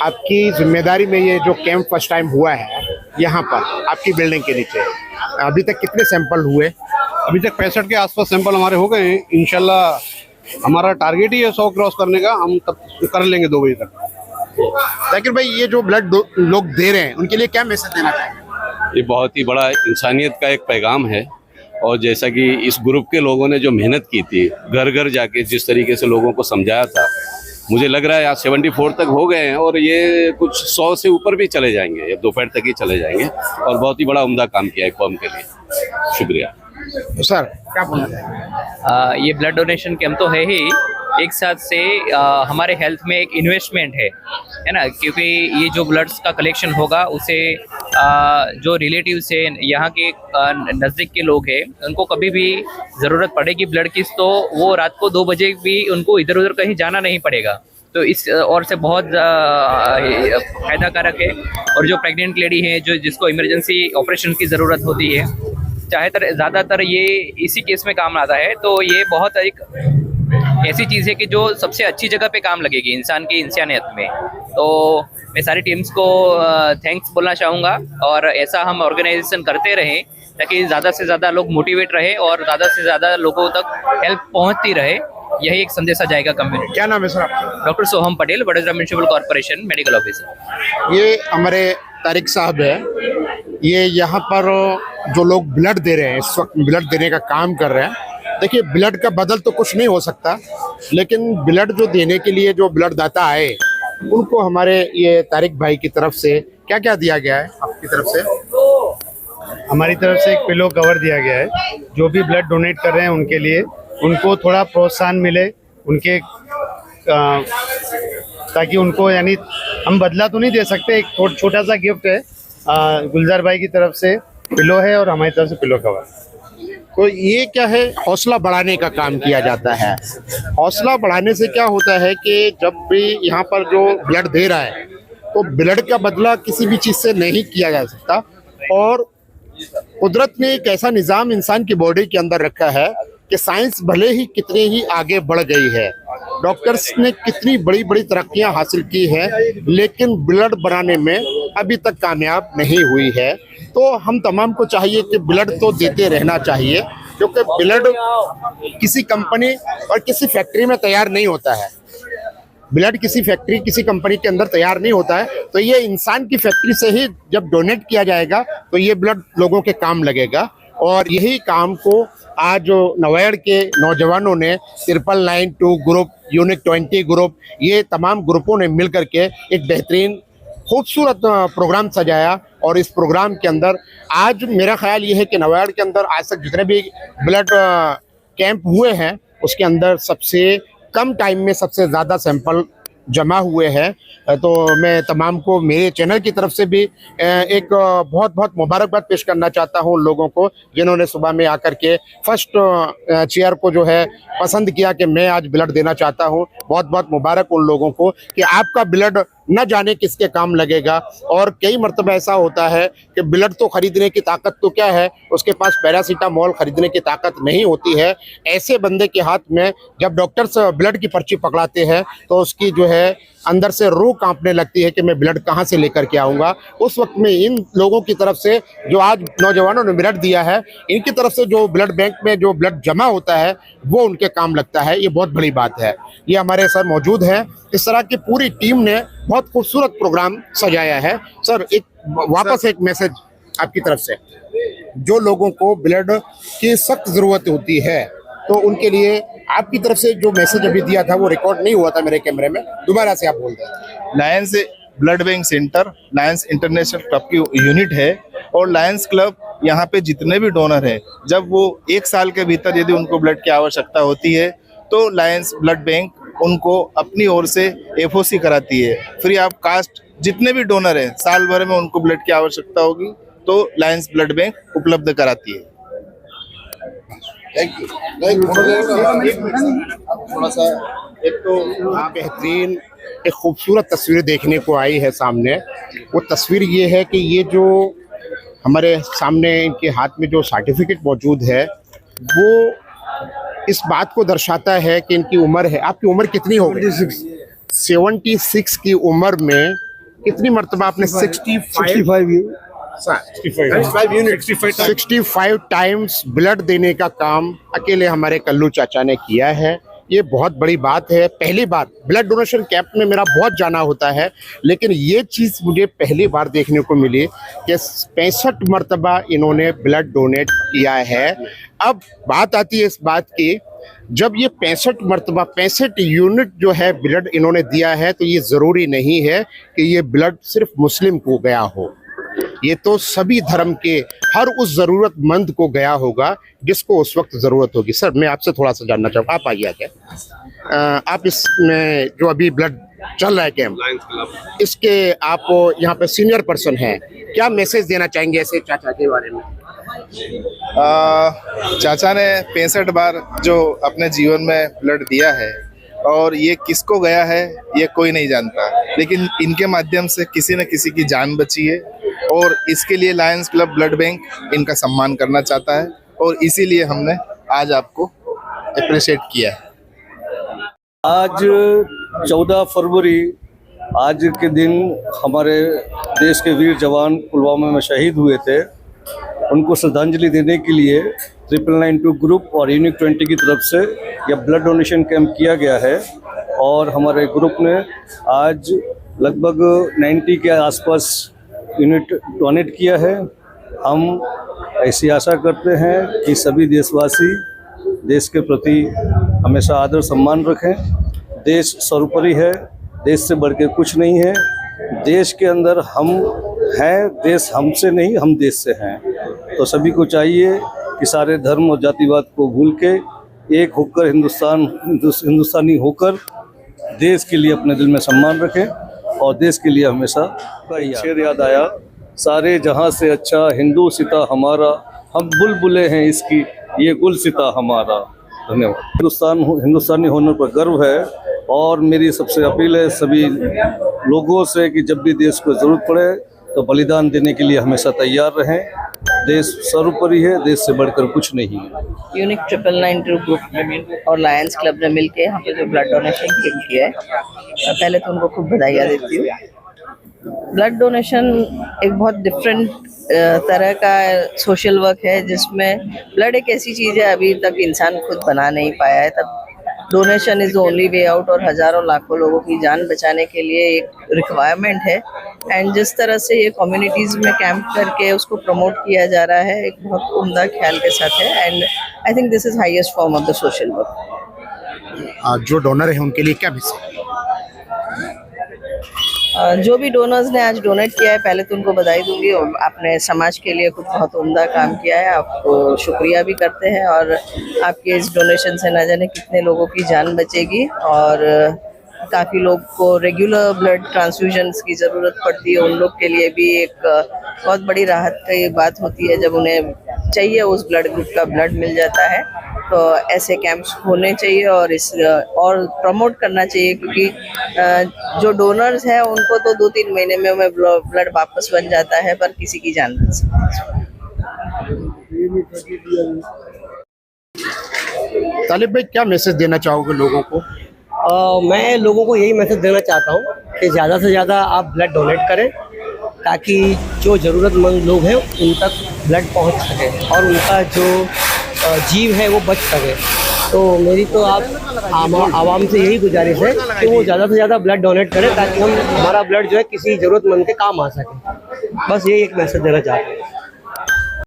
आपकी जिम्मेदारी में ये जो कैंप फर्स्ट टाइम हुआ है यहाँ पर आपकी बिल्डिंग के नीचे, अभी तक कितने सैंपल हुए? अभी तक 65 के आसपास सैंपल हमारे हो गए हैं। इंशाल्लाह हमारा टारगेट ही है 100 क्रॉस करने का, हम तब कर लेंगे 2 बजे तक। जाकिर भाई, ये जो ब्लड लोग दे रहे हैं उनके लिए क्या मैसेज देना चाहेंगे? ये बहुत ही बड़ा इंसानियत का एक पैगाम है। और जैसा कि इस ग्रुप के लोगों ने जो मेहनत की थी, घर घर जाके जिस तरीके से लोगों को समझाया था, मुझे लग रहा है आज 74 तक हो गए हैं और ये कुछ 100 से ऊपर भी चले जाएंगे, या दोपहर तक ही चले जाएंगे। और बहुत ही बड़ा उम्दा काम किया है कौम के लिए। शुक्रिया। तो सर क्या बोलना चाहेंगे? ये ब्लड डोनेशन कैंप तो है ही, एक साथ से हमारे हेल्थ में एक इन्वेस्टमेंट है ना, क्योंकि ये जो ब्लड्स का कलेक्शन होगा उसे जो रिलेटिव्स है यहाँ के नज़दीक के लोग हैं, उनको कभी भी ज़रूरत पड़ेगी ब्लड की, तो वो रात को 2 बजे भी उनको इधर उधर कहीं जाना नहीं पड़ेगा। तो इस और से बहुत फ़ायदा कारक है। और जो प्रेग्नेंट लेडी है, जो जिसको इमरजेंसी ऑपरेशन की ज़रूरत होती है, ज़्यादातर ये इसी केस में काम आता है। तो ये बहुत एक ऐसी चीज़ है कि जो सबसे अच्छी जगह पे काम लगेगी इंसान की इंसानियत में। तो मैं सारी टीम्स को थैंक्स बोलना चाहूँगा, और ऐसा हम ऑर्गेनाइजेशन करते रहें ताकि ज़्यादा से ज़्यादा लोग मोटिवेट रहे और ज़्यादा से ज़्यादा लोगों तक हेल्प पहुँचती रहे। यही एक संदेशा जाएगा कम्युनिटी। क्या नाम है सर आपका? Doctor Soham Patel, Vadodara municipal corporation medical officer. ये हमारे तारिक साहब है, ये यहाँ पर जो लोग ब्लड दे रहे हैं, इस वक्त ब्लड देने का काम कर रहे हैं। देखिए, ब्लड का बदल तो कुछ नहीं हो सकता, लेकिन ब्लड जो देने के लिए जो ब्लड दाता आए उनको हमारे ये तारिक भाई की तरफ से क्या क्या दिया गया है? आपकी तरफ से? हमारी तरफ से एक पिलो कवर दिया गया है। जो भी ब्लड डोनेट कर रहे हैं उनके लिए, उनको थोड़ा प्रोत्साहन मिले उनके, ताकि उनको, यानी हम बदला तो नहीं दे सकते, एक छोटा सा गिफ्ट है गुलजार भाई की तरफ से पिलो है और हमारी तरफ से पिलो कवर। तो ये क्या है, हौसला बढ़ाने का काम किया जाता है। हौसला बढ़ाने से क्या होता है कि जब भी यहाँ पर जो ब्लड दे रहा है, तो ब्लड का बदला किसी भी चीज़ से नहीं किया जा सकता। और कुदरत ने एक ऐसा निज़ाम इंसान की बॉडी के अंदर रखा है कि साइंस भले ही कितने ही आगे बढ़ गई है, डॉक्टर्स ने कितनी बड़ी बड़ी तरक्कियां हासिल की है, लेकिन ब्लड बनाने में अभी तक कामयाब नहीं हुई है। तो हम तमाम को चाहिए कि ब्लड तो देते रहना चाहिए, क्योंकि ब्लड किसी कंपनी और किसी फैक्ट्री में तैयार नहीं होता है। ब्लड किसी फैक्ट्री, किसी कंपनी के अंदर तैयार नहीं होता है। तो ये इंसान की फैक्ट्री से ही जब डोनेट किया जाएगा तो ये ब्लड लोगों के काम लगेगा। और यही काम को आज जो नवाड़ के नौजवानों ने 999 ग्रुप, यूनिक 20 ग्रुप, ये तमाम ग्रुपों ने मिल करके एक बेहतरीन खूबसूरत प्रोग्राम सजाया। और इस प्रोग्राम के अंदर आज मेरा ख्याल ये है कि नवाड़ के अंदर आज तक जितने भी ब्लड कैंप हुए हैं, उसके अंदर सबसे कम टाइम में सबसे ज़्यादा सैंपल जमा हुए हैं। तो मैं तमाम को मेरे चैनल की तरफ से भी एक बहुत बहुत मुबारकबाद पेश करना चाहता हूँ उन लोगों को जिन्होंने सुबह में आकर के फर्स्ट चेयर को जो है पसंद किया कि मैं आज ब्लड देना चाहता हूँ। बहुत बहुत मुबारक उन लोगों को कि आपका ब्लड न जाने किसके काम लगेगा। और कई मरतबा ऐसा होता है कि ब्लड तो खरीदने की ताकत तो क्या है, उसके पास पैरासीटामोल खरीदने की ताकत नहीं होती है। ऐसे बंदे के हाथ में जब डॉक्टर्स ब्लड की पर्ची पकड़ाते हैं तो उसकी जो है अंदर से रूह कांपने लगती है कि मैं ब्लड कहाँ से लेकर के आऊँगा। उस वक्त में इन लोगों की तरफ से जो आज नौजवानों ने ब्लड दिया है, इनकी तरफ से जो ब्लड बैंक में जो ब्लड जमा होता है वो उनके काम लगता है। ये बहुत बड़ी बात है। ये हमारे सर मौजूद हैं। इस तरह की पूरी टीम ने बहुत खूबसूरत प्रोग्राम सजाया है। सर, एक वापस एक मैसेज आपकी तरफ से, जो लोगों को ब्लड की सख्त ज़रूरत होती है तो उनके लिए आपकी तरफ से जो मैसेज अभी दिया था वो रिकॉर्ड नहीं हुआ था मेरे कैमरे में, दोबारा से आप बोल दें। Lions blood bank centre Lions international club की यूनिट है और लायंस क्लब यहाँ पे जितने भी डोनर हैं, जब वो 1 साल के भीतर यदि उनको ब्लड की आवश्यकता होती है तो लायंस ब्लड बैंक उनको अपनी ओर से एफओसी कराती है। फ्री ऑफ कास्ट जितने भी डोनर हैं, साल भर में उनको ब्लड की आवश्यकता होगी तो लायंस ब्लड बैंक उपलब्ध कराती है। Thank you. थोड़ा सा एक तो बेहतरीन एक खूबसूरत तस्वीर देखने को आई है सामने। वो तस्वीर ये है कि ये जो हमारे सामने इनके हाथ में जो सर्टिफिकेट मौजूद है वो इस बात को दर्शाता है कि इनकी उम्र है। आपकी उम्र कितनी हो गई? 76 की उम्र में कितनी मरतबा आपने 65 टाइम्स ब्लड देने का काम अकेले हमारे कल्लू चाचा ने किया है। ये बहुत बड़ी बात है। पहली बार ब्लड डोनेशन कैंप में मेरा बहुत जाना होता है, लेकिन ये चीज़ मुझे पहली बार देखने को मिली कि 65 मरतबा इन्होंने ब्लड डोनेट किया है। अब बात आती है इस बात की, जब ये 65 मरतबा 65 यूनिट जो है ब्लड इन्होंने दिया है, तो ये ज़रूरी नहीं है कि ये ब्लड सिर्फ मुस्लिम को गया हो, ये तो सभी धर्म के हर उस ज़रूरतमंद को गया होगा जिसको उस वक्त ज़रूरत होगी। सर, मैं आपसे थोड़ा सा जानना चाहूँ, आप आइए क्या आप इसमें जो अभी ब्लड चल रहा है कैंप, इसके आप यहाँ पे सीनियर पर्सन हैं, क्या मैसेज देना चाहेंगे ऐसे चाचा के बारे में? चाचा ने 65 बार जो अपने जीवन में ब्लड दिया है, और ये किसको गया है ये कोई नहीं जानता, लेकिन इनके माध्यम से किसी न किसी की जान बची है, और इसके लिए लायंस क्लब ब्लड बैंक इनका सम्मान करना चाहता है, और इसीलिए हमने आज आपको अप्रिशिएट किया है। आज 14 फरवरी आज के दिन हमारे देश के वीर जवान पुलवामा में शहीद हुए थे, उनको श्रद्धांजलि देने के लिए 9992 ग्रुप और यूनिक 20 की तरफ से यह ब्लड डोनेशन कैंप किया गया है। और हमारे ग्रुप ने आज लगभग 90 के आसपास यूनिट डोनेट किया है। हम ऐसी आशा करते हैं कि सभी देशवासी देश के प्रति हमेशा आदर सम्मान रखें। देश सर्वोपरि है, देश से बढ़ के कुछ नहीं है। देश के अंदर हम हैं, देश हमसे नहीं, हम देश से हैं। तो सभी को चाहिए कि सारे धर्म और जातिवाद को भूल के एक होकर हिंदुस्तानी होकर देश के लिए अपने दिल में सम्मान रखें, और देश के लिए हमेशा शेर याद आया, सारे जहां से अच्छा हिंदू सिता हमारा, हम बुलबुले हैं इसकी ये गुल सिता हमारा। धन्यवाद। हिंदुस्तानी होने पर गर्व है, और मेरी सबसे अपील है सभी लोगों से कि जब भी देश को ज़रूरत पड़े तो बलिदान देने के लिए हमेशा तैयार रहें। देश सर्वोपरि है, देश से बढ़कर कुछ नहीं है। यूनिक 9992 ग्रुप और लायंस क्लब ने मिलके यहाँ पे जो ब्लड डोनेशन कैंप किया है, पहले तो उनको खूब बधाइयाँ देती हूँ। ब्लड डोनेशन एक बहुत डिफरेंट तरह का सोशल वर्क है, जिसमें ब्लड एक ऐसी चीज़ है अभी तक इंसान खुद बना नहीं पाया है, तब donation is the only way out, और हज़ारों लाखों लोगों की जान बचाने के लिए एक रिक्वायरमेंट है। एंड जिस तरह से ये कम्युनिटीज़ में कैंप करके उसको प्रमोट किया जा रहा है, एक बहुत उम्दा ख्याल के साथ है। And I think this is highest form of the social work. जो डोनर है उनके लिए क्या मैसेज? जो भी डोनर्स ने आज डोनेट किया है, पहले तो उनको बधाई दूंगी, और आपने समाज के लिए कुछ बहुत उम्दा काम किया है, आपको शुक्रिया भी करते हैं। और आपके इस डोनेशन से न जाने कितने लोगों की जान बचेगी, और काफ़ी लोग को रेगुलर ब्लड ट्रांसफ्यूजन्स की ज़रूरत पड़ती है, उन लोग के लिए भी एक बहुत बड़ी राहत की बात होती है जब उन्हें चाहिए उस ब्लड ग्रुप का ब्लड मिल जाता है। तो ऐसे कैंप्स होने चाहिए और प्रमोट करना चाहिए, क्योंकि जो डोनर्स हैं उनको तो 2-3 महीने में ब्लड वापस बन जाता है, पर किसी की जान बच सकती है। तालिब भाई, क्या मैसेज देना चाहोगे लोगों को? मैं लोगों को यही मैसेज देना चाहता हूँ कि ज़्यादा से ज़्यादा आप ब्लड डोनेट करें, ताकि जो ज़रूरतमंद लोग हैं उन तक ब्लड पहुँच सके और उनका जो जीव है वो बच सके। तो मेरी तो आप आवाम से यही गुजारिश है कि वो ज़्यादा से ज़्यादा ब्लड डोनेट करें, ताकि हमारा ब्लड जो है किसी ज़रूरतमंद के काम आ सके। बस यही एक मैसेज देना चाहता हूँ।